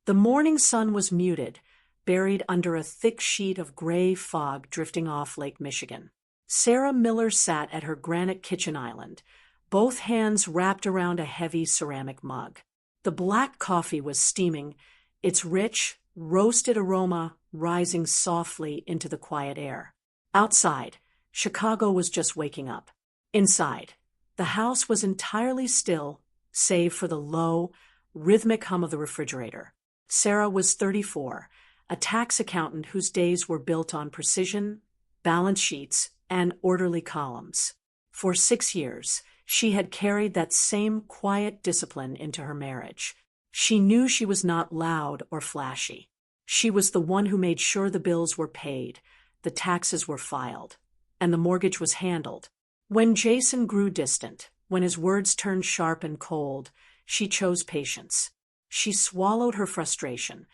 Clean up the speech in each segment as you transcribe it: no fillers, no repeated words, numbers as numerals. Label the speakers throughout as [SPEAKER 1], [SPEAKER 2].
[SPEAKER 1] The morning sun was muted, buried under a thick sheet of gray fog drifting off Lake Michigan. Sarah Miller sat at her granite kitchen island, both hands wrapped around a heavy ceramic mug. The black coffee was steaming, its rich, roasted aroma rising softly into the quiet air. Outside, Chicago was just waking up. Inside, the house was entirely still, save for the low, rhythmic hum of the refrigerator. Sarah was 34, a tax accountant whose days were built on precision, balance sheets, and orderly columns. For 6 years, she had carried that same quiet discipline into her marriage. She knew she was not loud or flashy. She was the one who made sure the bills were paid, the taxes were filed, and the mortgage was handled. When Jason grew distant, when his words turned sharp and cold, she chose patience. She swallowed her frustration,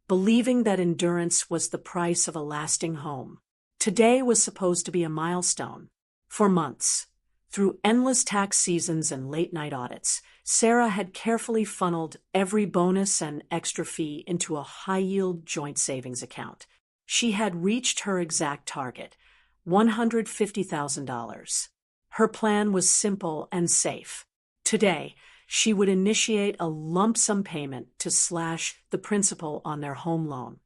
[SPEAKER 1] believing that endurance was the price of a lasting home. Today was supposed to be a milestone. For months, through endless tax seasons and late-night audits, Sarah had carefully funneled every bonus and extra fee into a high-yield joint savings account. She had reached her exact target, $150,000. Her plan was simple and safe. Today, she would initiate a lump sum payment to slash the principal on their home loan,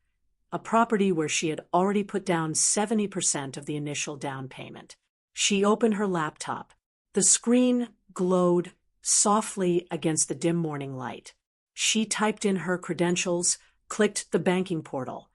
[SPEAKER 1] a property where she had already put down 70% of the initial down payment. She opened her laptop. The screen glowed softly against the dim morning light. She typed in her credentials, clicked the banking portal,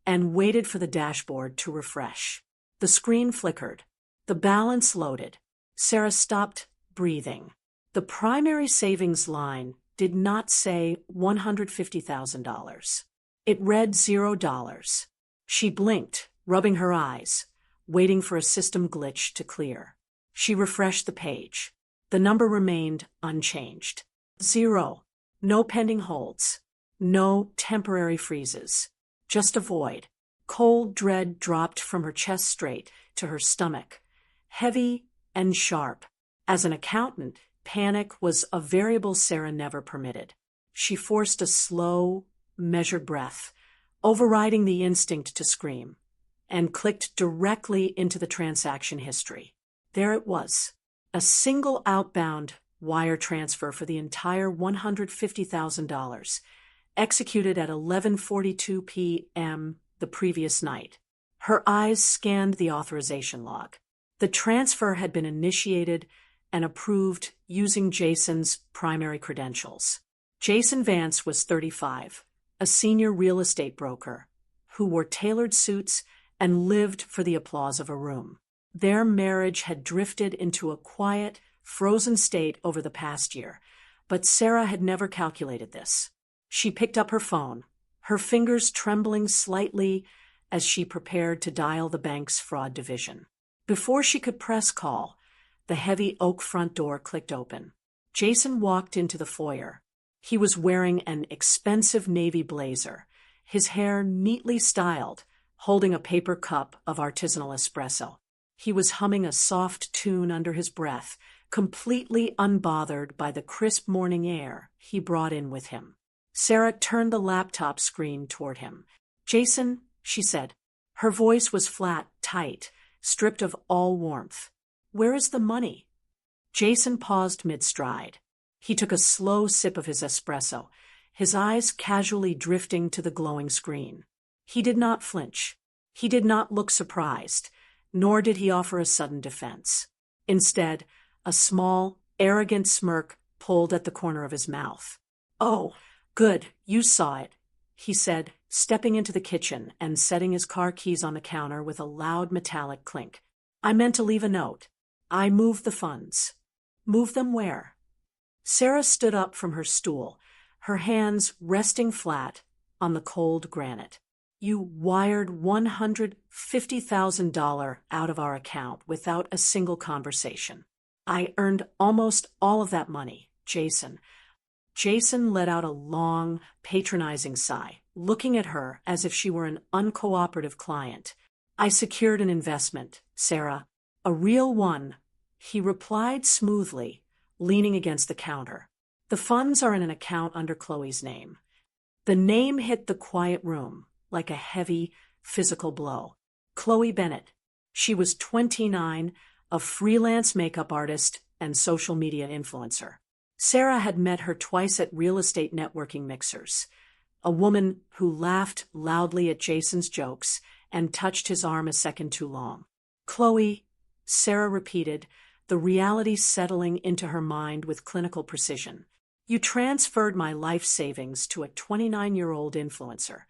[SPEAKER 1] and waited for the dashboard to refresh. The screen flickered. The balance loaded. Sarah stopped breathing. The primary savings line did not say $150,000. It read $0. She blinked, rubbing her eyes, waiting for a system glitch to clear. She refreshed the page. The number remained unchanged. 0. No pending holds. No temporary freezes. Just a void. Cold dread dropped from her chest straight to her stomach, heavy and sharp. As an accountant, panic was a variable Sarah never permitted. She forced a slow, measured breath, overriding the instinct to scream, and clicked directly into the transaction history. There it was, a single outbound wire transfer for the entire $150,000, executed at 11:42 p.m. the previous night. Her eyes scanned the authorization log. The transfer had been initiated and approved using Jason's primary credentials. Jason Vance was 35, a senior real estate broker, who wore tailored suits and lived for the applause of a room. Their marriage had drifted into a quiet, frozen state over the past year, but Sarah had never calculated this. She picked up her phone, her fingers trembling slightly as she prepared to dial the bank's fraud division. Before she could press call, the heavy oak front door clicked open. Jason walked into the foyer. He was wearing an expensive navy blazer, his hair neatly styled, holding a paper cup of artisanal espresso. He was humming a soft tune under his breath, completely unbothered by the crisp morning air he brought in with him. Sarah turned the laptop screen toward him. "Jason," she said. Her voice was flat, tight, stripped of all warmth. "Where is the money?" Jason paused mid-stride. He took a slow sip of his espresso, his eyes casually drifting to the glowing screen. He did not flinch. He did not look surprised, nor did he offer a sudden defense. Instead, a small, arrogant smirk pulled at the corner of his mouth. "Oh, good, you saw it," he said, stepping into the kitchen and setting his car keys on the counter with a loud metallic clink. "I meant to leave a note. I moved the funds." "Move them where?" Sarah stood up from her stool, her hands resting flat on the cold granite. "You wired $150,000 out of our account without a single conversation. I earned almost all of that money, Jason." Jason let out a long, patronizing sigh, looking at her as if she were an uncooperative client. "I secured an investment, Sarah. A real one," he replied smoothly, leaning against the counter. "The funds are in an account under Chloe's name. The name hit the quiet room like a heavy, physical blow. Chloe Bennett. She was 29, a freelance makeup artist and social media influencer. Sarah had met her twice at real estate networking mixers. A woman who laughed loudly at Jason's jokes and touched his arm a second too long. Chloe, Sarah repeated, the reality settling into her mind with clinical precision. You transferred my life savings to a 29-year-old influencer.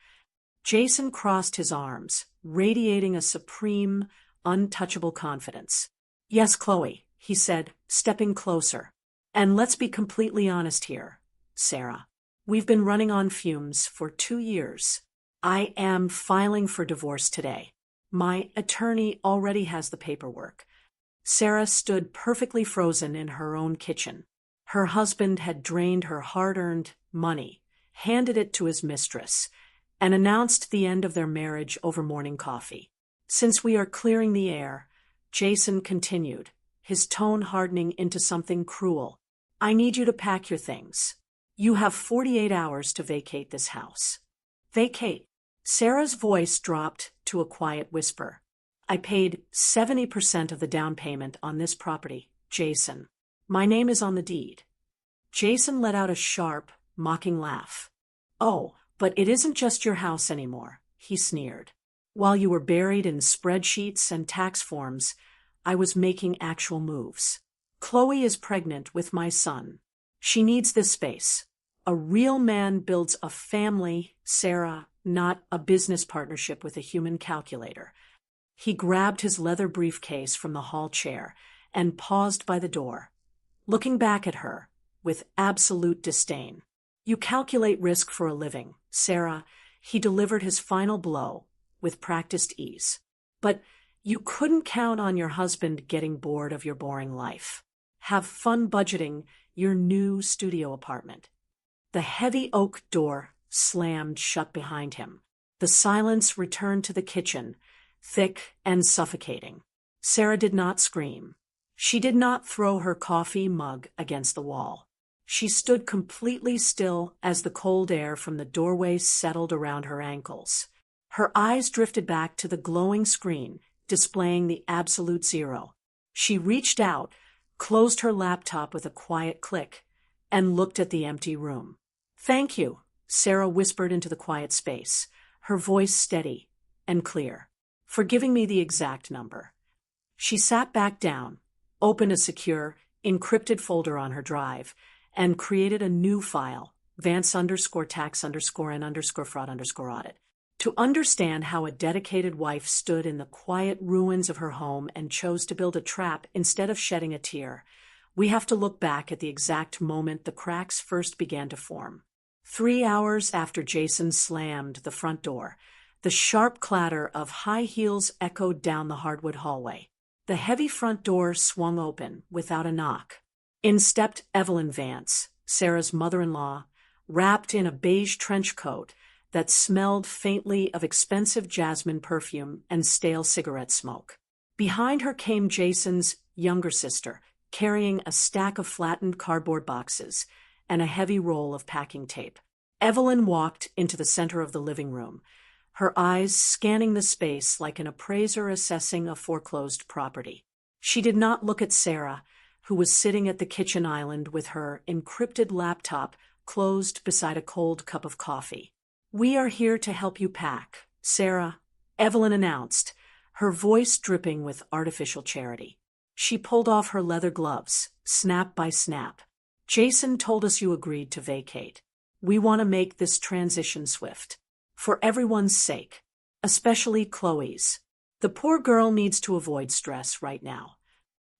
[SPEAKER 1] Jason crossed his arms, radiating a supreme, untouchable confidence. Yes, Chloe, he said, stepping closer. And let's be completely honest here, Sarah. We've been running on fumes for 2 years. I am filing for divorce today. My attorney already has the paperwork. Sarah stood perfectly frozen in her own kitchen. Her husband had drained her hard-earned money, handed it to his mistress, and announced the end of their marriage over morning coffee. Since we are clearing the air, Jason continued, his tone hardening into something cruel. I need you to pack your things. You have 48 hours to vacate this house. Vacate. Sarah's voice dropped to a quiet whisper. I paid 70% of the down payment on this property, Jason. My name is on the deed. Jason let out a sharp, mocking laugh. Oh, but it isn't just your house anymore, he sneered. While you were buried in spreadsheets and tax forms, I was making actual moves. Chloe is pregnant with my son. She needs this space. A real man builds a family, Sarah, not a business partnership with a human calculator. He grabbed his leather briefcase from the hall chair and paused by the door, looking back at her with absolute disdain. You calculate risk for a living, Sarah. He delivered his final blow with practiced ease. But you couldn't count on your husband getting bored of your boring life. Have fun budgeting your new studio apartment. The heavy oak door slammed shut behind him. The silence returned to the kitchen, thick and suffocating. Sarah did not scream. She did not throw her coffee mug against the wall. She stood completely still as the cold air from the doorway settled around her ankles. Her eyes drifted back to the glowing screen, displaying the absolute zero. She reached out, closed her laptop with a quiet click, and looked at the empty room. Thank you, Sarah whispered into the quiet space, her voice steady and clear, for giving me the exact number. She sat back down, opened a secure, encrypted folder on her drive, and created a new file, Vance_tax_n_fraud_audit. To understand how a dedicated wife stood in the quiet ruins of her home and chose to build a trap instead of shedding a tear, we have to look back at the exact moment the cracks first began to form. 3 hours after Jason slammed the front door, the sharp clatter of high heels echoed down the hardwood hallway. The heavy front door swung open without a knock. In stepped Evelyn Vance, Sarah's mother-in-law, wrapped in a beige trench coat that smelled faintly of expensive jasmine perfume and stale cigarette smoke. Behind her came Jason's younger sister, carrying a stack of flattened cardboard boxes and a heavy roll of packing tape. Evelyn walked into the center of the living room, her eyes scanning the space like an appraiser assessing a foreclosed property. She did not look at Sarah, who was sitting at the kitchen island with her encrypted laptop closed beside a cold cup of coffee. We are here to help you pack, Sarah, Evelyn announced, her voice dripping with artificial charity. She pulled off her leather gloves, snap by snap. Jason told us you agreed to vacate. We want to make this transition swift. For everyone's sake, especially Chloe's. The poor girl needs to avoid stress right now.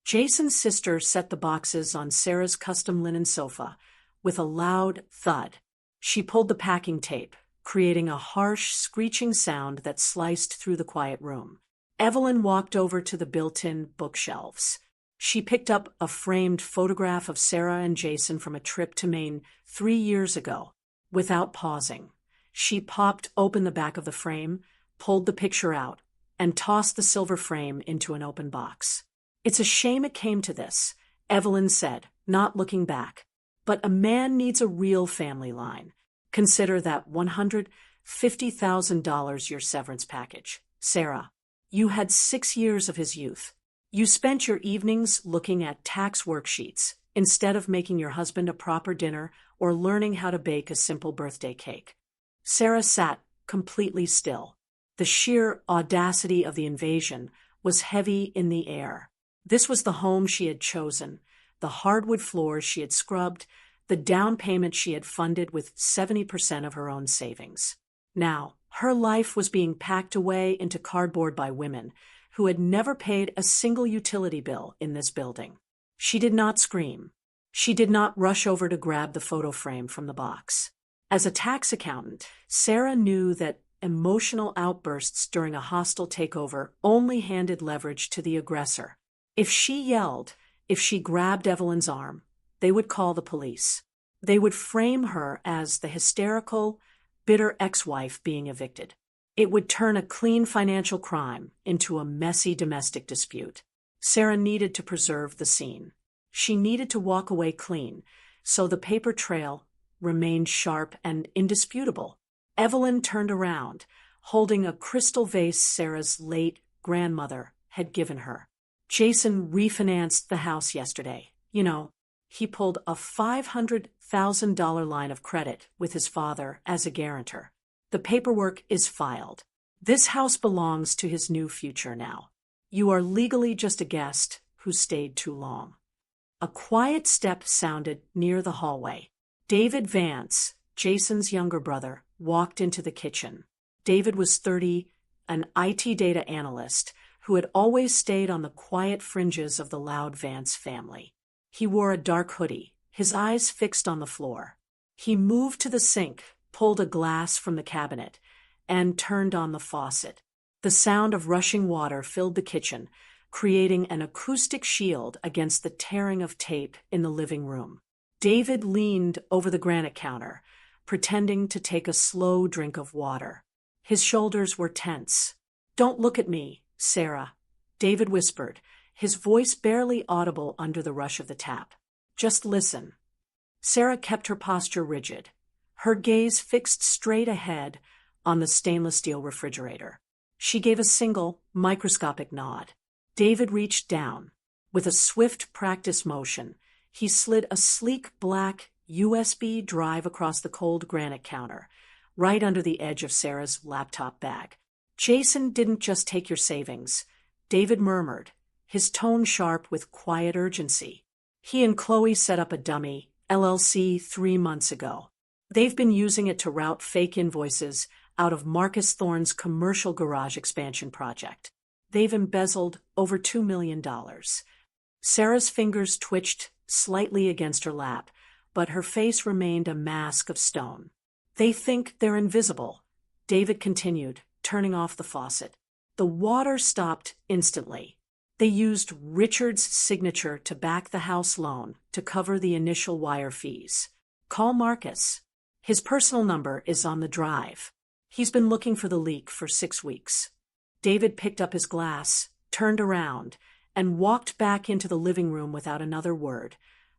[SPEAKER 1] Jason's sister set the boxes on Sarah's custom linen sofa with a loud thud. She pulled the packing tape, creating a harsh, screeching sound that sliced through the quiet room. Evelyn walked over to the built-in bookshelves. She picked up a framed photograph of Sarah and Jason from a trip to Maine 3 years ago. Without pausing, she popped open the back of the frame, pulled the picture out, and tossed the silver frame into an open box. It's a shame it came to this, Evelyn said, not looking back. But a man needs a real family line. Consider that $150,000 your severance package. Sarah, you had 6 years of his youth. You spent your evenings looking at tax worksheets instead of making your husband a proper dinner or learning how to bake a simple birthday cake. Sarah sat completely still. The sheer audacity of the invasion was heavy in the air. This was the home she had chosen, the hardwood floors she had scrubbed, the down payment she had funded with 70% of her own savings. Now, her life was being packed away into cardboard by women who had never paid a single utility bill in this building. She did not scream. She did not rush over to grab the photo frame from the box. As a tax accountant, Sarah knew that emotional outbursts during a hostile takeover only handed leverage to the aggressor. If she yelled, if she grabbed Evelyn's arm, they would call the police. They would frame her as the hysterical, bitter ex-wife being evicted. It would turn a clean financial crime into a messy domestic dispute. Sarah needed to preserve the scene. She needed to walk away clean, so the paper trail remained sharp and indisputable. Evelyn turned around, holding a crystal vase Sarah's late grandmother had given her. Jason refinanced the house yesterday. He pulled a $500,000 line of credit with his father as a guarantor. The paperwork is filed. This house belongs to his new future now. You are legally just a guest who stayed too long. A quiet step sounded near the hallway. David Vance, Jason's younger brother, walked into the kitchen. David was 30, an IT data analyst who had always stayed on the quiet fringes of the loud Vance family. He wore a dark hoodie, his eyes fixed on the floor. He moved to the sink, pulled a glass from the cabinet, and turned on the faucet. The sound of rushing water filled the kitchen, creating an acoustic shield against the tearing of tape in the living room. David leaned over the granite counter, pretending to take a slow drink of water. His shoulders were tense. "Don't look at me, Sarah," David whispered, his voice barely audible under the rush of the tap. "Just listen." Sarah kept her posture rigid, her gaze fixed straight ahead on the stainless steel refrigerator. She gave a single, microscopic nod. David reached down. With a swift practice motion, he slid a sleek black USB drive across the cold granite counter, right under the edge of Sarah's laptop bag. "Jason didn't just take your savings," David murmured, his tone sharp with quiet urgency. "He and Chloe set up a dummy LLC 3 months ago. They've been using it to route fake invoices out of Marcus Thorne's commercial garage expansion project. They've embezzled over $2 million. Sarah's fingers twitched slightly against her lap, but her face remained a mask of stone. "They think they're invisible," David continued, turning off the faucet. The water stopped instantly. They used Richard's signature to back the house loan to cover the initial wire fees. "Call Marcus. His personal number is on the drive. He's been looking for the leak for 6 weeks." David picked up his glass, turned around, and walked back into the living room without another word,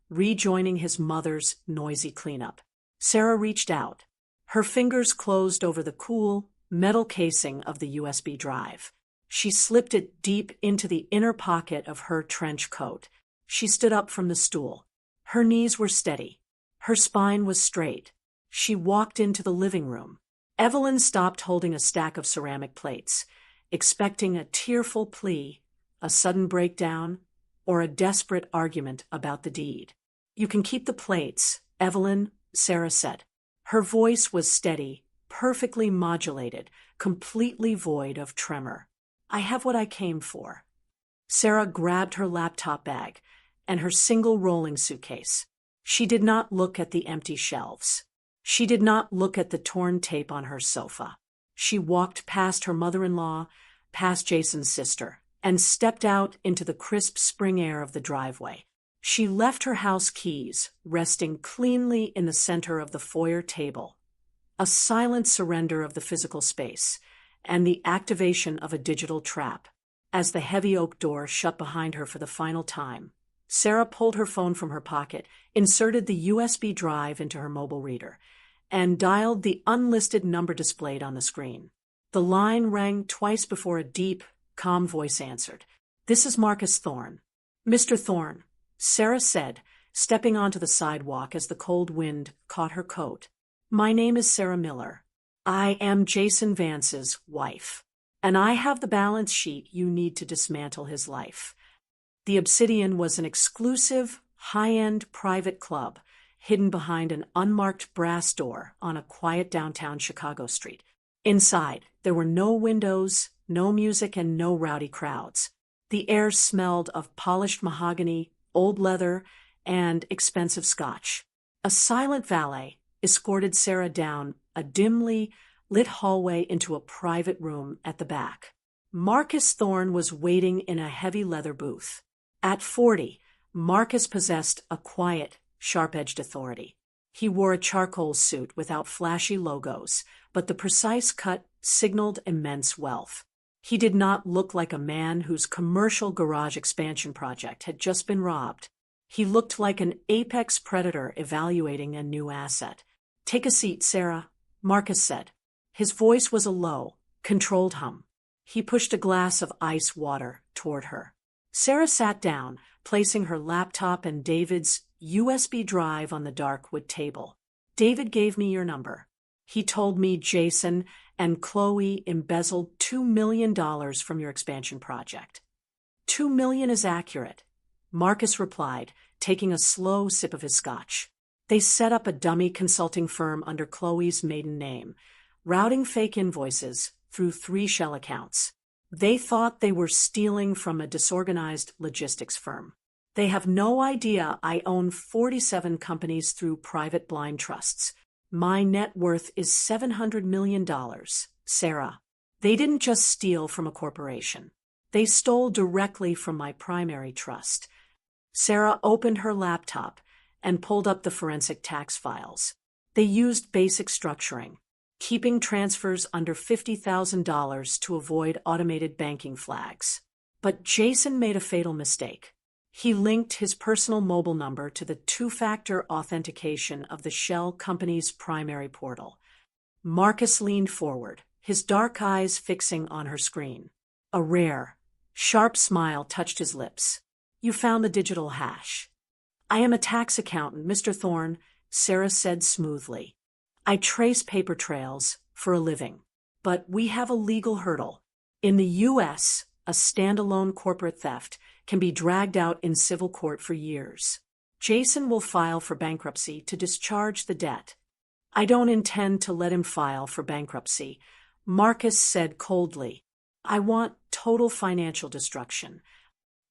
[SPEAKER 1] rejoining his mother's noisy cleanup. Sarah reached out. Her fingers closed over the cool, metal casing of the USB drive. She slipped it deep into the inner pocket of her trench coat. She stood up from the stool. Her knees were steady. Her spine was straight. She walked into the living room. Evelyn stopped holding a stack of ceramic plates, expecting a tearful plea, a sudden breakdown, or a desperate argument about the deed. "You can keep the plates, Evelyn," Sarah said. Her voice was steady, perfectly modulated, completely void of tremor. "I have what I came for." Sarah grabbed her laptop bag and her single rolling suitcase. She did not look at the empty shelves. She did not look at the torn tape on her sofa. She walked past her mother-in-law, past Jason's sister, and stepped out into the crisp spring air of the driveway. She left her house keys resting cleanly in the center of the foyer table, a silent surrender of the physical space, and the activation of a digital trap. As the heavy oak door shut behind her for the final time, Sarah pulled her phone from her pocket, inserted the USB drive into her mobile reader, and dialed the unlisted number displayed on the screen. The line rang twice before a deep, calm voice answered. "This is Marcus Thorne." "Mr. Thorne," Sarah said, stepping onto the sidewalk as the cold wind caught her coat. "My name is Sarah Miller. I am Jason Vance's wife, and I have the balance sheet you need to dismantle his life." The Obsidian was an exclusive, high-end private club hidden behind an unmarked brass door on a quiet downtown Chicago street. Inside, there were no windows, no music, and no rowdy crowds. The air smelled of polished mahogany, old leather, and expensive scotch. A silent valet escorted Sarah down a dimly lit hallway into a private room at the back. Marcus Thorne was waiting in a heavy leather booth. At 40, Marcus possessed a quiet, sharp-edged authority. He wore a charcoal suit without flashy logos, but the precise cut signaled immense wealth. He did not look like a man whose commercial garage expansion project had just been robbed. He looked like an apex predator evaluating a new asset. "Take a seat, Sarah," Marcus said. His voice was a low, controlled hum. He pushed a glass of ice water toward her. Sarah sat down, placing her laptop and David's USB drive on the dark wood table. "David gave me your number. He told me Jason and Chloe embezzled $2 million from your expansion project." "$2 million is accurate," Marcus replied, taking a slow sip of his scotch. "They set up a dummy consulting firm under Chloe's maiden name, routing fake invoices through 3 shell accounts. They thought they were stealing from a disorganized logistics firm. They have no idea I own 47 companies through private blind trusts. My net worth is $700 million, Sarah. They didn't just steal from a corporation. They stole directly from my primary trust." Sarah opened her laptop and pulled up the forensic tax files. They used basic structuring, keeping transfers under $50,000 to avoid automated banking flags. But Jason made a fatal mistake. He linked his personal mobile number to the 2-factor authentication of the shell company's primary portal. Marcus leaned forward, his dark eyes fixing on her screen. A rare, sharp smile touched his lips. "You found the digital hash." "I am a tax accountant, Mr. Thorne," Sarah said smoothly. "I trace paper trails for a living. But we have a legal hurdle. In the U.S., a standalone corporate theft can be dragged out in civil court for years. Jason will file for bankruptcy to discharge the debt." "I don't intend to let him file for bankruptcy," Marcus said coldly. "I want total financial destruction."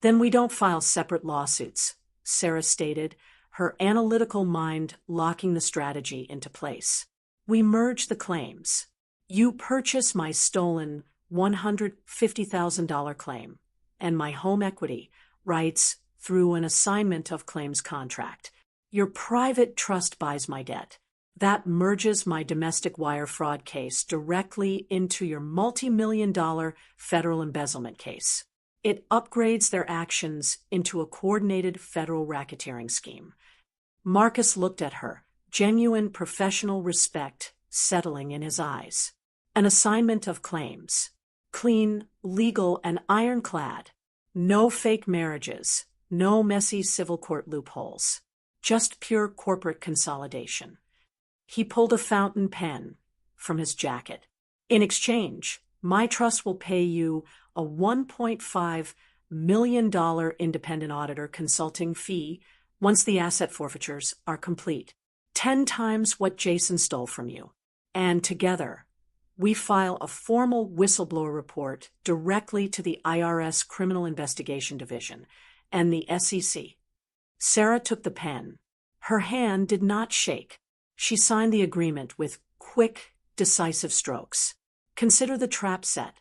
[SPEAKER 1] "Then we don't file separate lawsuits," Sarah stated, her analytical mind locking the strategy into place. "We merge the claims. You purchase my stolen $150,000 claim, and my home equity rights through an assignment of claims contract. Your private trust buys my debt. That merges my domestic wire fraud case directly into your multi-million-dollar federal embezzlement case. It upgrades their actions into a coordinated federal racketeering scheme." Marcus looked at her, genuine professional respect settling in his eyes. "An assignment of claims. Clean, legal, and ironclad. No fake marriages, no messy civil court loopholes. Just pure corporate consolidation." He pulled a fountain pen from his jacket. "In exchange, my trust will pay you a $1.5 million independent auditor consulting fee once the asset forfeitures are complete, 10 times what Jason stole from you. And together, we file a formal whistleblower report directly to the IRS Criminal Investigation Division and the SEC." Sarah took the pen. Her hand did not shake. She signed the agreement with quick, decisive strokes. Consider the trap set.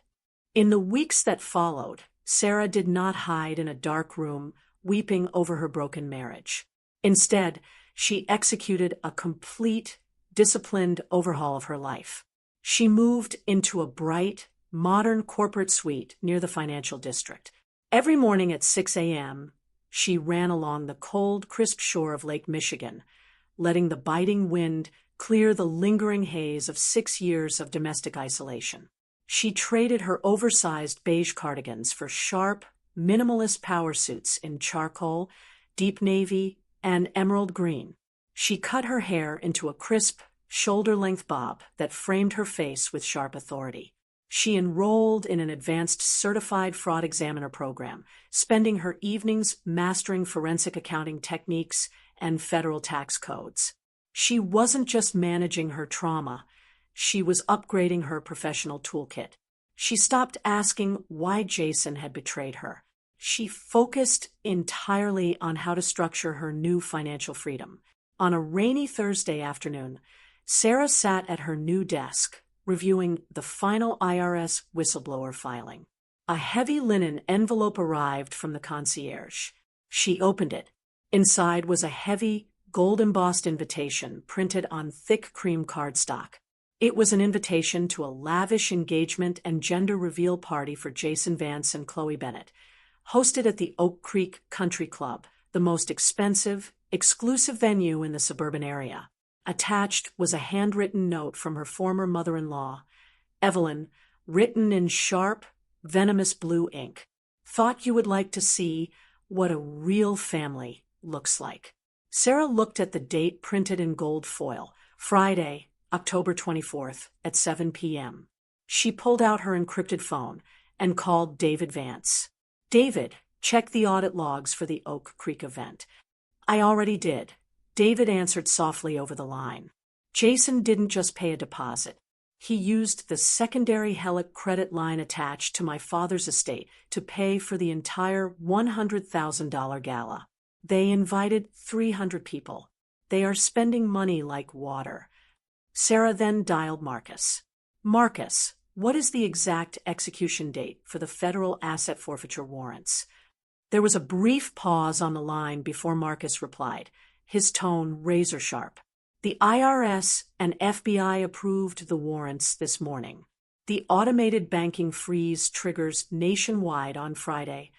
[SPEAKER 1] In the weeks that followed, Sarah did not hide in a dark room weeping over her broken marriage. Instead, she executed a complete, disciplined overhaul of her life. She moved into a bright, modern corporate suite near the financial district. Every morning at 6 a.m., she ran along the cold, crisp shore of Lake Michigan, letting the biting wind clear the lingering haze of 6 years of domestic isolation. She traded her oversized beige cardigans for sharp, minimalist power suits in charcoal, deep navy, and emerald green. She cut her hair into a crisp, shoulder-length bob that framed her face with sharp authority. She enrolled in an advanced certified fraud examiner program, spending her evenings mastering forensic accounting techniques and federal tax codes. She wasn't just managing her trauma, she was upgrading her professional toolkit. She stopped asking why Jason had betrayed her. She focused entirely on how to structure her new financial freedom. On a rainy Thursday afternoon, Sarah sat at her new desk, reviewing the final IRS whistleblower filing. A heavy linen envelope arrived from the concierge. She opened it. Inside was a heavy, gold-embossed invitation printed on thick cream cardstock. It was an invitation to a lavish engagement and gender reveal party for Jason Vance and Chloe Bennett, hosted at the Oak Creek Country Club, the most expensive, exclusive venue in the suburban area. Attached was a handwritten note from her former mother-in-law, Evelyn, written in sharp, venomous blue ink. Thought you would like to see what a real family looks like. Sarah looked at the date printed in gold foil, Friday, October 24th, at 7 p.m. She pulled out her encrypted phone and called David Vance. David, check the audit logs for the Oak Creek event. I already did. David answered softly over the line. Jason didn't just pay a deposit. He used the secondary Helic credit line attached to my father's estate to pay for the entire $100,000 gala. They invited 300 people. They are spending money like water. Sarah then dialed Marcus. Marcus, what is the exact execution date for the federal asset forfeiture warrants? There was a brief pause on the line before Marcus replied, his tone razor-sharp. The IRS and FBI approved the warrants this morning. The automated banking freeze triggers nationwide on Friday,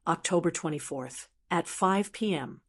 [SPEAKER 1] October 24th, at 5 p.m.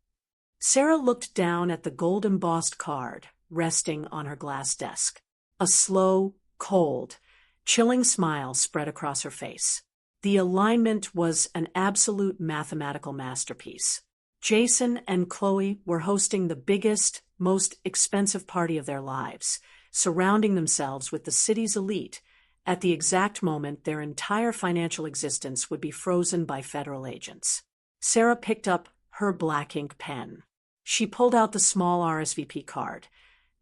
[SPEAKER 1] Sarah looked down at the gold-embossed card resting on her glass desk. A slow, cold, chilling smile spread across her face. The alignment was an absolute mathematical masterpiece. Jason and Chloe were hosting the biggest, most expensive party of their lives, surrounding themselves with the city's elite, at the exact moment their entire financial existence would be frozen by federal agents. Sarah picked up her black ink pen. She pulled out the small RSVP card,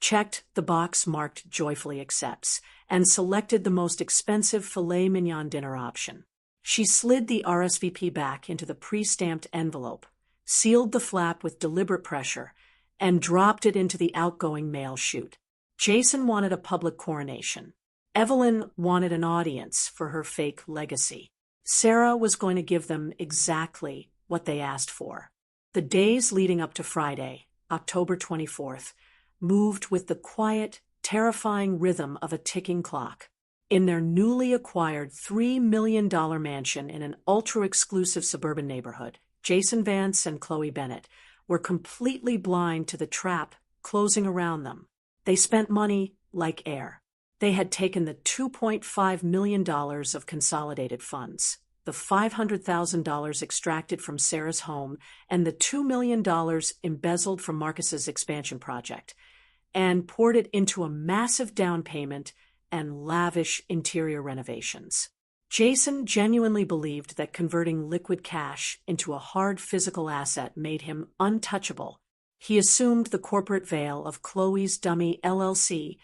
[SPEAKER 1] checked the box marked Joyfully Accepts, and selected the most expensive filet mignon dinner option. She slid the RSVP back into the pre-stamped envelope, sealed the flap with deliberate pressure, and dropped it into the outgoing mail chute. Jason wanted a public coronation. Evelyn wanted an audience for her fake legacy. Sarah was going to give them exactly what they asked for. The days leading up to Friday, October 24th, moved with the quiet, terrifying rhythm of a ticking clock. In their newly acquired $3 million mansion in an ultra-exclusive suburban neighborhood, Jason Vance and Chloe Bennett were completely blind to the trap closing around them. They spent money like air. They had taken the $2.5 million of consolidated funds, the $500,000 extracted from Sarah's home, and the $2 million embezzled from Marcus's expansion project, and poured it into a massive down payment and lavish interior renovations. Jason genuinely believed that converting liquid cash into a hard physical asset made him untouchable. He assumed the corporate veil of Chloe's dummy LLC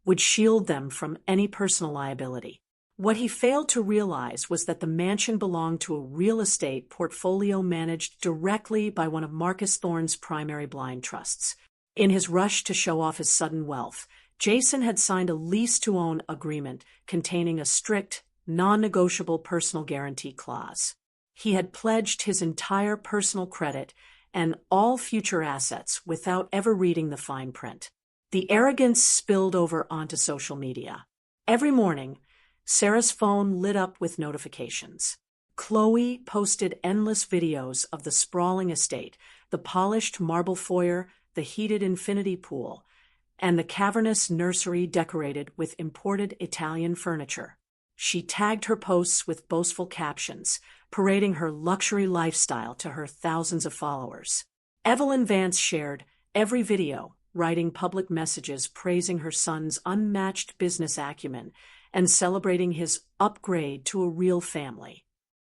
[SPEAKER 1] would shield them from any personal liability. What he failed to realize was that the mansion belonged to a real estate portfolio managed directly by one of Marcus Thorne's primary blind trusts. In his rush to show off his sudden wealth, Jason had signed a lease-to-own agreement containing a strict, non-negotiable personal guarantee clause. He had pledged his entire personal credit and all future assets without ever reading the fine print. The arrogance spilled over onto social media. Every morning, Sarah's phone lit up with notifications. Chloe posted endless videos of the sprawling estate, the polished marble foyer, the heated infinity pool. and the cavernous nursery decorated with imported Italian furniture. She tagged her posts with boastful captions, parading her luxury lifestyle to her thousands of followers. Evelyn Vance shared every video, writing public messages praising her son's unmatched business acumen and celebrating his upgrade to a real family.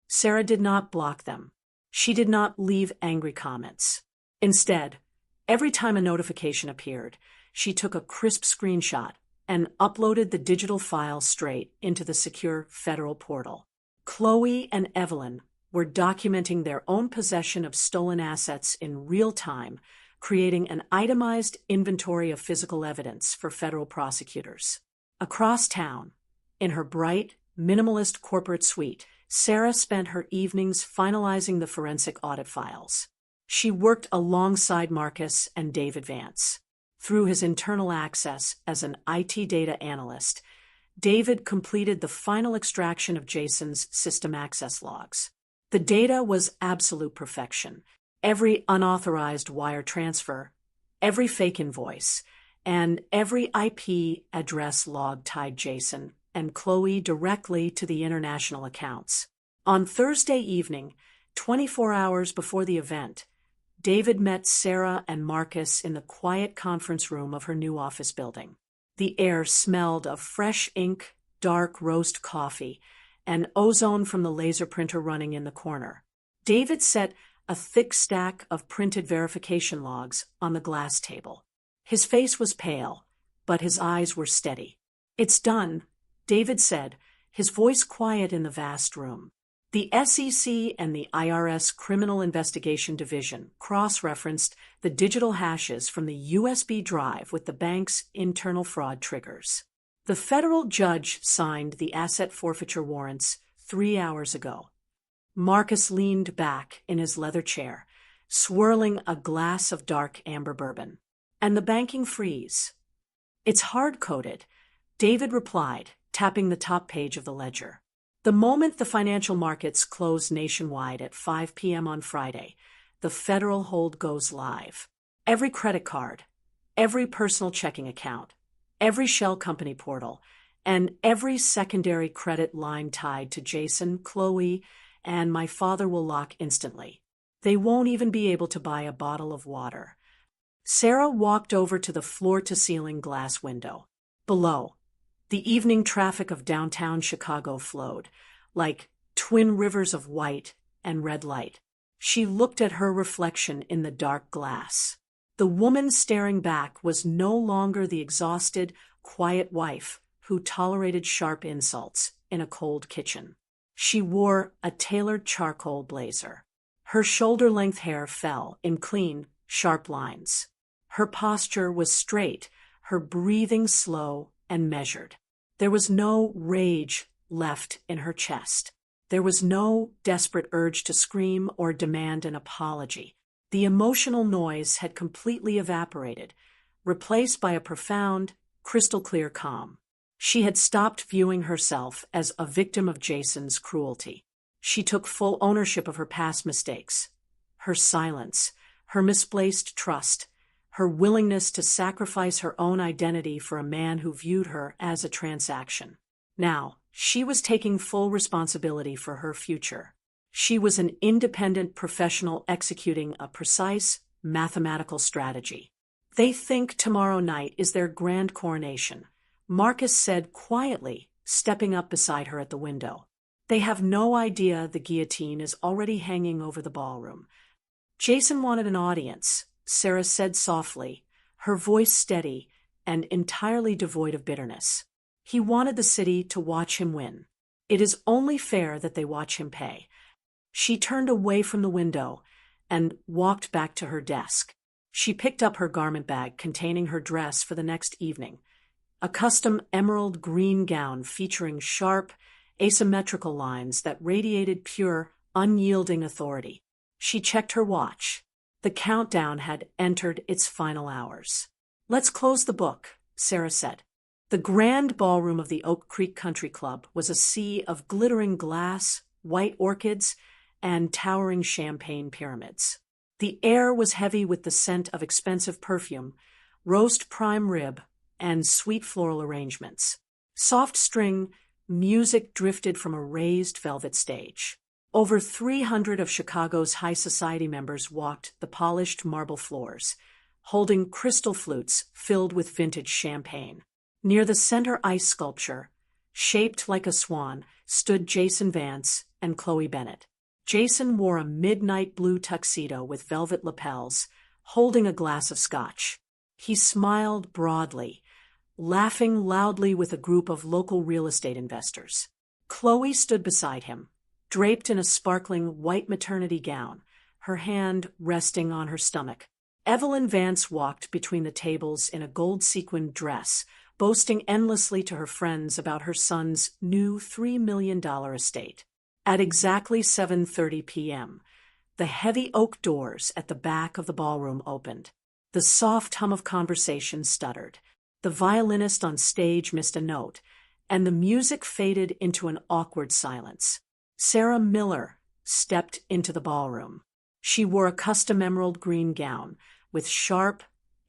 [SPEAKER 1] Sarah did not block them. She did not leave angry comments. Instead, every time a notification appeared, she took a crisp screenshot and uploaded the digital file straight into the secure federal portal. Chloe and Evelyn were documenting their own possession of stolen assets in real time, creating an itemized inventory of physical evidence for federal prosecutors. Across town, in her bright, minimalist corporate suite, Sarah spent her evenings finalizing the forensic audit files. She worked alongside Marcus and David Vance. Through his internal access as an IT data analyst, David completed the final extraction of Jason's system access logs. The data was absolute perfection. Every unauthorized wire transfer, every fake invoice, and every IP address log tied Jason and Chloe directly to the international accounts. On Thursday evening, 24 hours before the event, David met Sarah and Marcus in the quiet conference room of her new office building. The air smelled of fresh ink, dark roast coffee, and ozone from the laser printer running in the corner. David set a thick stack of printed verification logs on the glass table. His face was pale, but his eyes were steady. "It's done," David said, his voice quiet in the vast room. The SEC and the IRS Criminal Investigation Division cross-referenced the digital hashes from the USB drive with the bank's internal fraud triggers. The federal judge signed the asset forfeiture warrants 3 hours ago. Marcus leaned back in his leather chair, swirling a glass of dark amber bourbon. "And the banking freeze?" "It's hard-coded," David replied, tapping the top page of the ledger. "The moment the financial markets close nationwide at 5 p.m. on Friday, the federal hold goes live. Every credit card, every personal checking account, every shell company portal, and every secondary credit line tied to Jason, Chloe, and my father will lock instantly. They won't even be able to buy a bottle of water." Sarah walked over to the floor-to-ceiling glass window. Below, the evening traffic of downtown Chicago flowed, like twin rivers of white and red light. She looked at her reflection in the dark glass. The woman staring back was no longer the exhausted, quiet wife who tolerated sharp insults in a cold kitchen. She wore a tailored charcoal blazer. Her shoulder-length hair fell in clean, sharp lines. Her posture was straight, her breathing slow and measured. There was no rage left in her chest. There was no desperate urge to scream or demand an apology. The emotional noise had completely evaporated, replaced by a profound, crystal-clear calm. She had stopped viewing herself as a victim of Jason's cruelty. She took full ownership of her past mistakes, her silence, her misplaced trust, her willingness to sacrifice her own identity for a man who viewed her as a transaction. Now, she was taking full responsibility for her future. She was an independent professional executing a precise, mathematical strategy. "They think tomorrow night is their grand coronation," Marcus said quietly, stepping up beside her at the window. "They have no idea the guillotine is already hanging over the ballroom." "Jason wanted an audience," Sarah said softly, her voice steady and entirely devoid of bitterness. "He wanted the city to watch him win. It is only fair that they watch him pay." She turned away from the window and walked back to her desk. She picked up her garment bag containing her dress for the next evening, a custom emerald green gown featuring sharp, asymmetrical lines that radiated pure, unyielding authority. She checked her watch. The countdown had entered its final hours. "Let's close the book," Sarah said. The grand ballroom of the Oak Creek Country Club was a sea of glittering glass, white orchids, and towering champagne pyramids. The air was heavy with the scent of expensive perfume, roast prime rib, and sweet floral arrangements. Soft string music drifted from a raised velvet stage. Over 300 of Chicago's high society members walked the polished marble floors, holding crystal flutes filled with vintage champagne. Near the center ice sculpture, shaped like a swan, stood Jason Vance and Chloe Bennett. Jason wore a midnight blue tuxedo with velvet lapels, holding a glass of scotch. He smiled broadly, laughing loudly with a group of local real estate investors. Chloe stood beside him, draped in a sparkling white maternity gown, her hand resting on her stomach. Evelyn Vance walked between the tables in a gold-sequined dress, boasting endlessly to her friends about her son's new $3 million estate. At exactly 7:30 p.m., the heavy oak doors at the back of the ballroom opened. The soft hum of conversation stuttered. The violinist on stage missed a note, and the music faded into an awkward silence. Sarah Miller stepped into the ballroom. She wore a custom emerald green gown with sharp,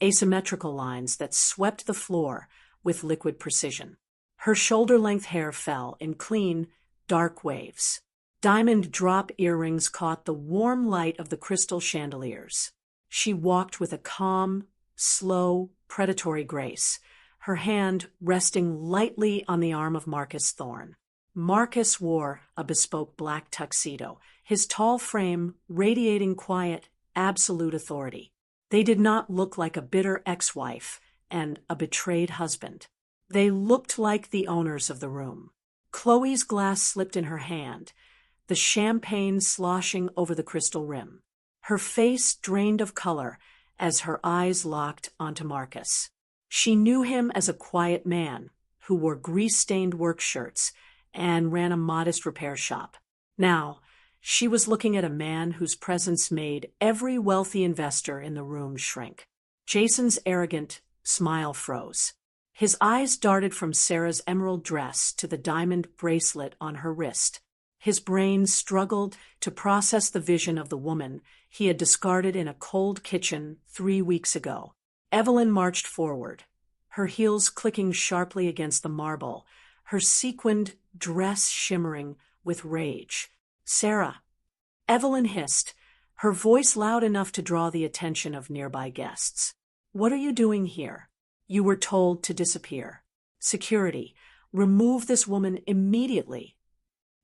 [SPEAKER 1] asymmetrical lines that swept the floor with liquid precision. Her shoulder-length hair fell in clean, dark waves. Diamond drop earrings caught the warm light of the crystal chandeliers. She walked with a calm, slow, predatory grace, her hand resting lightly on the arm of Marcus Thorne. Marcus wore a bespoke black tuxedo, his tall frame radiating quiet, absolute authority. They did not look like a bitter ex-wife and a betrayed husband. They looked like the owners of the room. Chloe's glass slipped in her hand, the champagne sloshing over the crystal rim. Her face drained of color as her eyes locked onto Marcus. She knew him as a quiet man who wore grease-stained work shirts and ran a modest repair shop. Now, she was looking at a man whose presence made every wealthy investor in the room shrink. Jason's arrogant smile froze. His eyes darted from Sarah's emerald dress to the diamond bracelet on her wrist. His brain struggled to process the vision of the woman he had discarded in a cold kitchen 3 weeks ago. Evelyn marched forward, her heels clicking sharply against the marble, her sequined dress shimmering with rage. "Sarah," Evelyn hissed, her voice loud enough to draw the attention of nearby guests. "What are you doing here? You were told to disappear. Security, remove this woman immediately."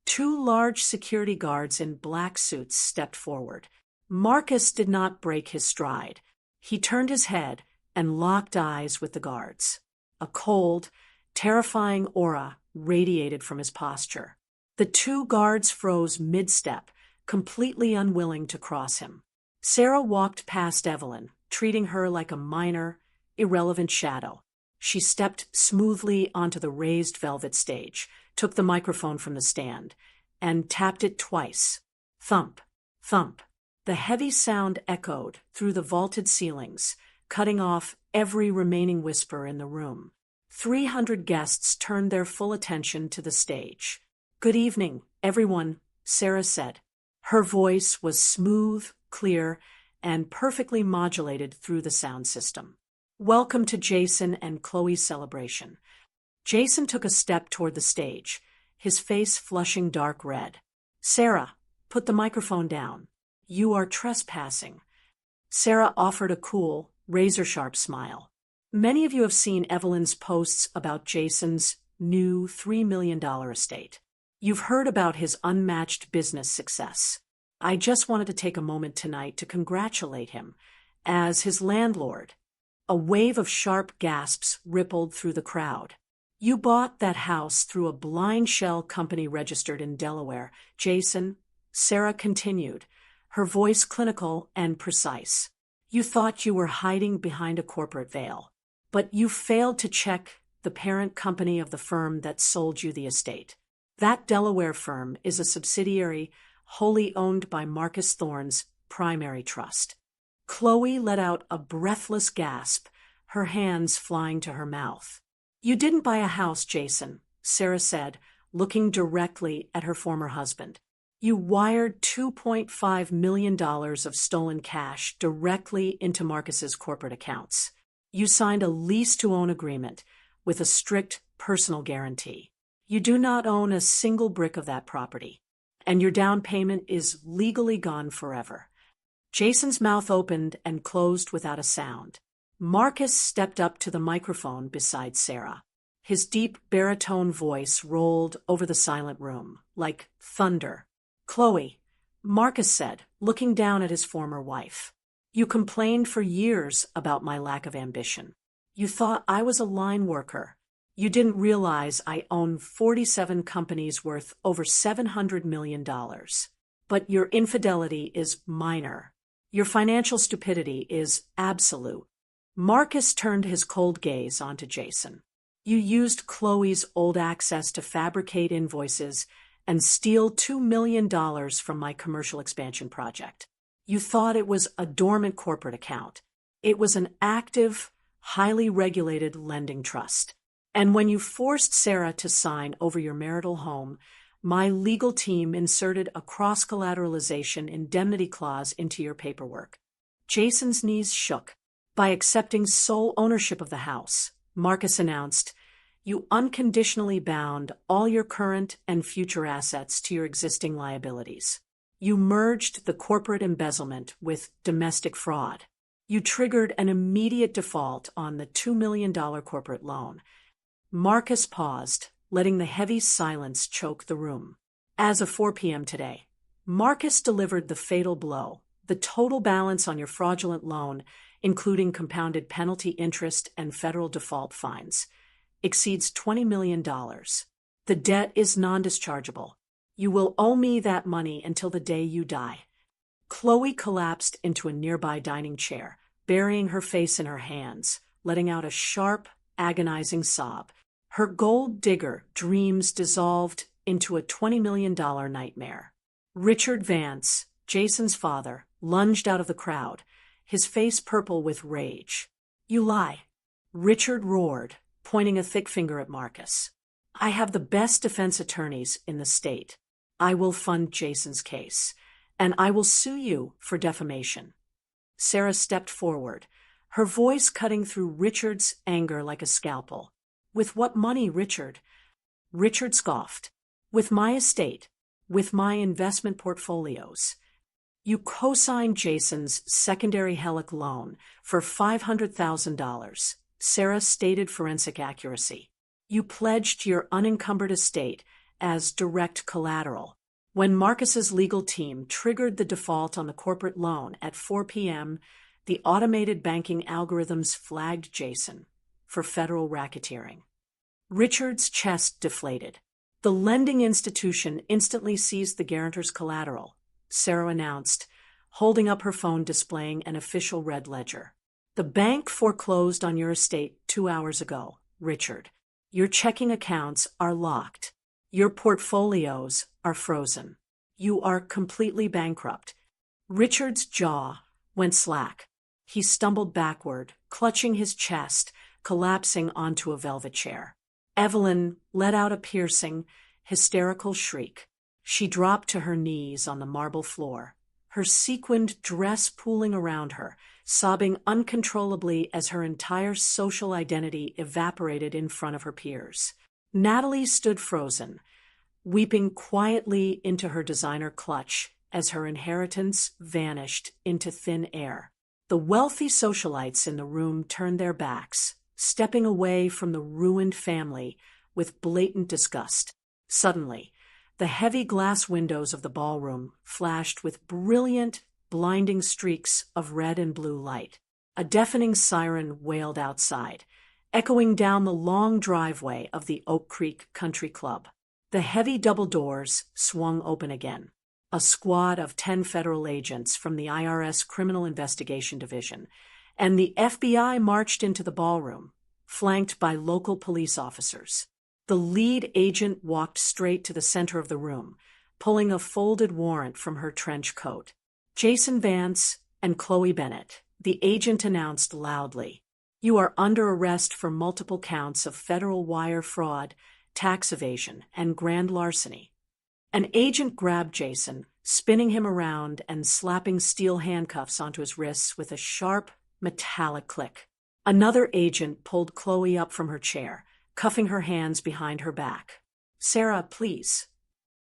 [SPEAKER 1] 2 large security guards in black suits stepped forward. Marcus did not break his stride. He turned his head and locked eyes with the guards. A cold, terrifying aura radiated from his posture. The 2 guards froze mid-step, completely unwilling to cross him. Sarah walked past Evelyn, treating her like a minor, irrelevant shadow. She stepped smoothly onto the raised velvet stage, took the microphone from the stand, and tapped it twice. Thump, thump. The heavy sound echoed through the vaulted ceilings, cutting off every remaining whisper in the room. 300 guests turned their full attention to the stage. "Good evening, everyone," Sarah said. Her voice was smooth, clear, and perfectly modulated through the sound system. "Welcome to Jason and Chloe's celebration." Jason took a step toward the stage, his face flushing dark red. "Sarah, put the microphone down. You are trespassing." Sarah offered a cool, razor-sharp smile. Many of you have seen Evelyn's posts about Jason's new $3 million estate. You've heard about his unmatched business success. I just wanted to take a moment tonight to congratulate him as his landlord. A wave of sharp gasps rippled through the crowd. "You bought that house through a blind shell company registered in Delaware, Jason," Sarah continued, her voice clinical and precise. "You thought you were hiding behind a corporate veil, but you failed to check the parent company of the firm that sold you the estate. That Delaware firm is a subsidiary wholly owned by Marcus Thorne's primary trust." Chloe let out a breathless gasp, her hands flying to her mouth. "You didn't buy a house, Jason," Sarah said, looking directly at her former husband. "You wired $2.5 million of stolen cash directly into Marcus's corporate accounts. You signed a lease-to-own agreement with a strict personal guarantee. You do not own a single brick of that property, and your down payment is legally gone forever. Jason's mouth opened and closed without a sound. Marcus stepped up to the microphone beside Sarah. His deep baritone voice rolled over the silent room, like thunder. "Chloe," Marcus said, looking down at his former wife. "You complained for years about my lack of ambition. You thought I was a line worker. You didn't realize I own 47 companies worth over $700 million. But your infidelity is minor. Your financial stupidity is absolute." Marcus turned his cold gaze onto Jason. "You used Chloe's old access to fabricate invoices and steal $2 million from my commercial expansion project. You thought it was a dormant corporate account. It was an active, highly regulated lending trust. And when you forced Sarah to sign over your marital home, my legal team inserted a cross-collateralization indemnity clause into your paperwork." Jason's knees shook. "By accepting sole ownership of the house," Marcus announced, "you unconditionally bound all your current and future assets to your existing liabilities. You merged the corporate embezzlement with domestic fraud. You triggered an immediate default on the $2 million corporate loan." Marcus paused, letting the heavy silence choke the room. As of 4 p.m. today, Marcus delivered the fatal blow. The total balance on your fraudulent loan, including compounded penalty interest and federal default fines, exceeds $20 million. The debt is non-dischargeable. You will owe me that money until the day you die. Chloe collapsed into a nearby dining chair, burying her face in her hands, letting out a sharp, agonizing sob. Her gold digger dreams dissolved into a $20 million nightmare. Richard Vance, Jason's father, lunged out of the crowd, his face purple with rage. "You lie," Richard roared, pointing a thick finger at Marcus. "I have the best defense attorneys in the state. I will fund Jason's case, and I will sue you for defamation." Sarah stepped forward, her voice cutting through Richard's anger like a scalpel. "With what money, Richard?" Richard scoffed. "With my estate, with my investment portfolios. You co-signed Jason's secondary HELOC loan for $500,000, Sarah stated forensic accuracy. You pledged your unencumbered estate as direct collateral. When Marcus's legal team triggered the default on the corporate loan at 4 p.m., the automated banking algorithms flagged Jason for federal racketeering. Richard's chest deflated. "The lending institution instantly seized the guarantor's collateral," Sarah announced, holding up her phone displaying an official red ledger. "The bank foreclosed on your estate 2 hours ago, Richard. Your checking accounts are locked. Your portfolios are frozen. You are completely bankrupt." Richard's jaw went slack. He stumbled backward, clutching his chest, collapsing onto a velvet chair. Evelyn let out a piercing, hysterical shriek. She dropped to her knees on the marble floor, her sequined dress pooling around her, sobbing uncontrollably as her entire social identity evaporated in front of her peers. Natalie stood frozen, weeping quietly into her designer clutch as her inheritance vanished into thin air. The wealthy socialites in the room turned their backs, stepping away from the ruined family with blatant disgust. Suddenly, the heavy glass windows of the ballroom flashed with brilliant, blinding streaks of red and blue light. A deafening siren wailed outside, echoing down the long driveway of the Oak Creek Country Club. The heavy double doors swung open again. A squad of 10 federal agents from the IRS Criminal Investigation Division and the FBI marched into the ballroom, flanked by local police officers. The lead agent walked straight to the center of the room, pulling a folded warrant from her trench coat. "Jason Vance and Chloe Bennett," the agent announced loudly. "You are under arrest for multiple counts of federal wire fraud, tax evasion, and grand larceny." An agent grabbed Jason, spinning him around and slapping steel handcuffs onto his wrists with a sharp, metallic click. Another agent pulled Chloe up from her chair, cuffing her hands behind her back. "Sarah, please."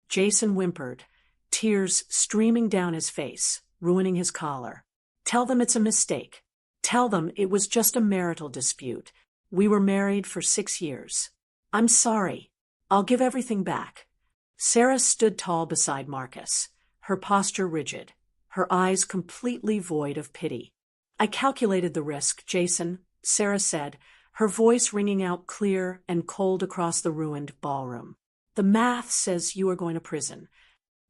[SPEAKER 1] Jason whimpered, tears streaming down his face, ruining his collar. "Tell them it's a mistake. Tell them it was just a marital dispute. We were married for 6 years. I'm sorry. I'll give everything back." Sarah stood tall beside Marcus, her posture rigid, her eyes completely void of pity. "I calculated the risk, Jason," Sarah said, her voice ringing out clear and cold across the ruined ballroom. "The math says you are going to prison."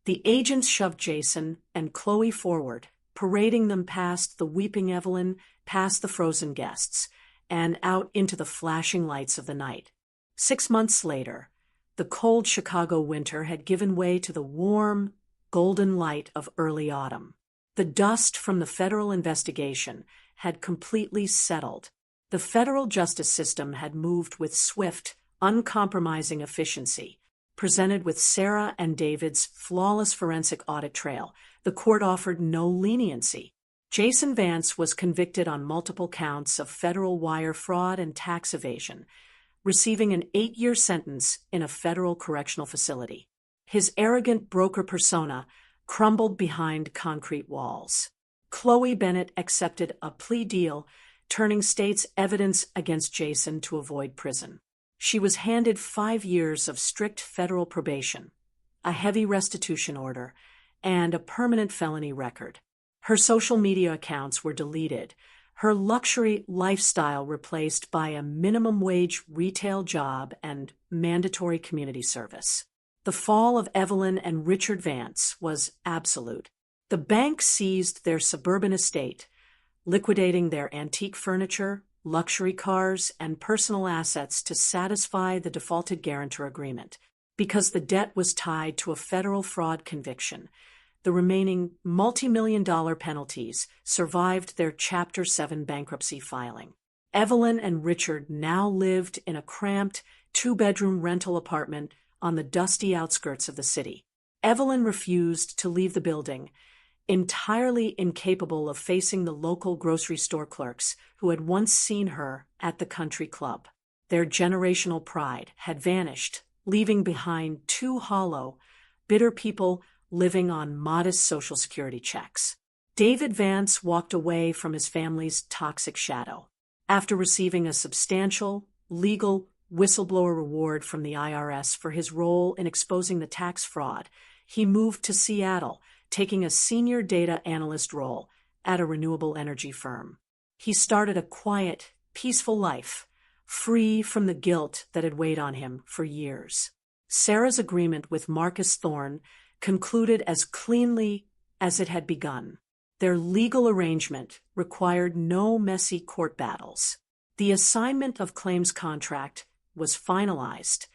[SPEAKER 1] The agents shoved Jason and Chloe forward, parading them past the weeping Evelyn, past the frozen guests, and out into the flashing lights of the night. 6 months later, the cold Chicago winter had given way to the warm, golden light of early autumn. The dust from the federal investigation had completely settled. The federal justice system had moved with swift, uncompromising efficiency. Presented with Sarah and David's flawless forensic audit trail, the court offered no leniency. Jason Vance was convicted on multiple counts of federal wire fraud and tax evasion, receiving an 8-year sentence in a federal correctional facility. His arrogant broker persona crumbled behind concrete walls. Chloe Bennett accepted a plea deal, turning state's evidence against Jason to avoid prison. She was handed 5 years of strict federal probation, a heavy restitution order, and a permanent felony record. Her social media accounts were deleted, her luxury lifestyle replaced by a minimum-wage retail job and mandatory community service. The fall of Evelyn and Richard Vance was absolute. The bank seized their suburban estate, liquidating their antique furniture, luxury cars, and personal assets to satisfy the defaulted guarantor agreement. Because the debt was tied to a federal fraud conviction, the remaining multi-million-dollar penalties survived their Chapter 7 bankruptcy filing. Evelyn and Richard now lived in a cramped, 2-bedroom rental apartment on the dusty outskirts of the city. Evelyn refused to leave the building, entirely incapable of facing the local grocery store clerks who had once seen her at the country club. Their generational pride had vanished, leaving behind 2 hollow, bitter people living on modest Social Security checks. David Vance walked away from his family's toxic shadow. After receiving a substantial, legal whistleblower reward from the IRS for his role in exposing the tax fraud, he moved to Seattle, taking a senior data analyst role at a renewable energy firm. He started a quiet, peaceful life, free from the guilt that had weighed on him for years. Sarah's agreement with Marcus Thorne concluded as cleanly as it had begun. Their legal arrangement required no messy court battles. The assignment of claims contract was finalized,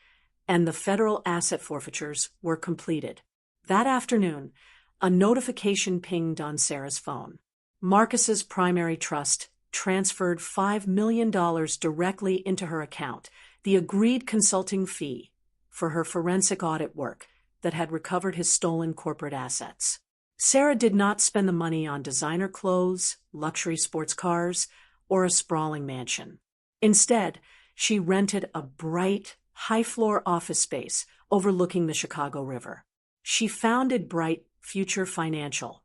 [SPEAKER 1] and the federal asset forfeitures were completed. That afternoon, a notification pinged on Sarah's phone. Marcus's primary trust transferred $5 million directly into her account, the agreed consulting fee for her forensic audit work that had recovered his stolen corporate assets. Sarah did not spend the money on designer clothes, luxury sports cars, or a sprawling mansion. Instead, she rented a bright, high-floor office space overlooking the Chicago River. She founded Bright Future Financial,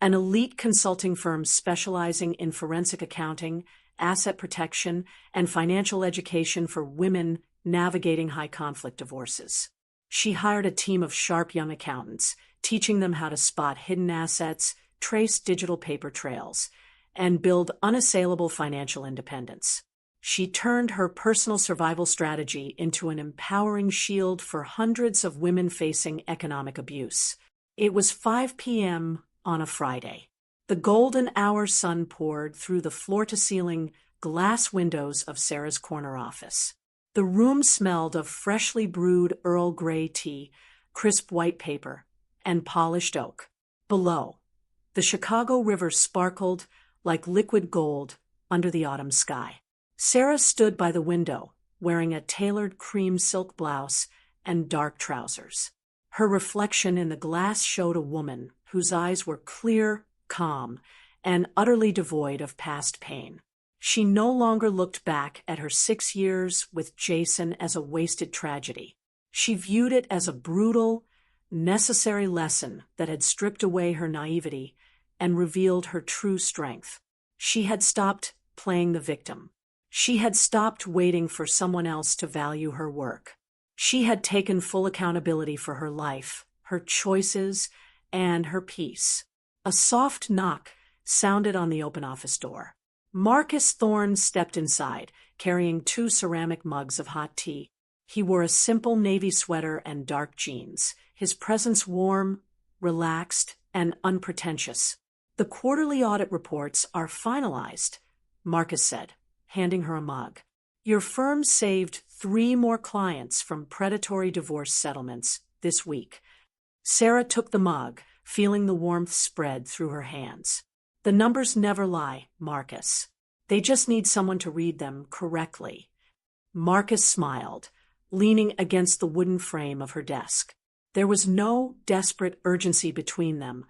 [SPEAKER 1] an elite consulting firm specializing in forensic accounting, asset protection, and financial education for women navigating high-conflict divorces. She hired a team of sharp young accountants, teaching them how to spot hidden assets, trace digital paper trails, and build unassailable financial independence. She turned her personal survival strategy into an empowering shield for hundreds of women facing economic abuse. It was 5 p.m. on a Friday. The golden hour sun poured through the floor-to-ceiling glass windows of Sarah's corner office. The room smelled of freshly brewed Earl Grey tea, crisp white paper, and polished oak. Below, the Chicago River sparkled like liquid gold under the autumn sky. Sarah stood by the window, wearing a tailored cream silk blouse and dark trousers. Her reflection in the glass showed a woman whose eyes were clear, calm, and utterly devoid of past pain. She no longer looked back at her 6 years with Jason as a wasted tragedy. She viewed it as a brutal, necessary lesson that had stripped away her naivety and revealed her true strength. She had stopped playing the victim. She had stopped waiting for someone else to value her work. She had taken full accountability for her life, her choices, and her peace. A soft knock sounded on the open office door. Marcus Thorne stepped inside, carrying 2 ceramic mugs of hot tea. He wore a simple navy sweater and dark jeans, his presence warm, relaxed, and unpretentious. "The quarterly audit reports are finalized," Marcus said, handing her a mug. "Your firm saved 3 more clients from predatory divorce settlements this week." Sarah took the mug, feeling the warmth spread through her hands. "The numbers never lie, Marcus. They just need someone to read them correctly." Marcus smiled, leaning against the wooden frame of her desk. There was no desperate urgency between them,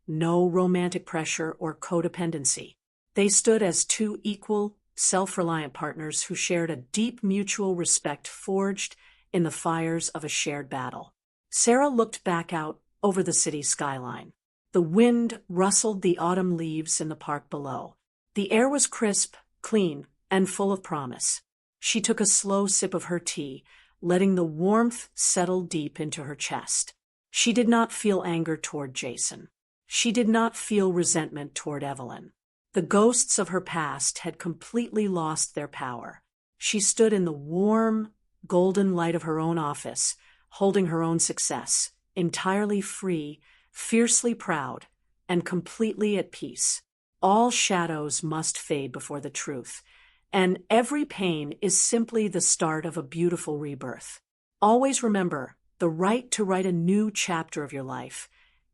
[SPEAKER 1] no romantic pressure or codependency. They stood as 2 equal, self-reliant partners who shared a deep mutual respect forged in the fires of a shared battle. Sarah looked back out over the city skyline. The wind rustled the autumn leaves in the park below. The air was crisp, clean, and full of promise. She took a slow sip of her tea, letting the warmth settle deep into her chest. She did not feel anger toward Jason. She did not feel resentment toward Evelyn. The ghosts of her past had completely lost their power. She stood in the warm, golden light of her own office, holding her own success, entirely free, fiercely proud, and completely at peace. All shadows must fade before the truth, and every pain is simply the start of a beautiful rebirth. Always remember, the right to write a new chapter of your life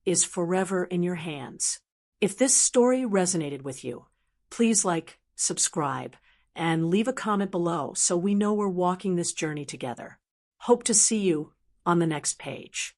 [SPEAKER 1] is forever in your hands. If this story resonated with you, please like, subscribe, and leave a comment below so we know we're walking this journey together. Hope to see you on the next page.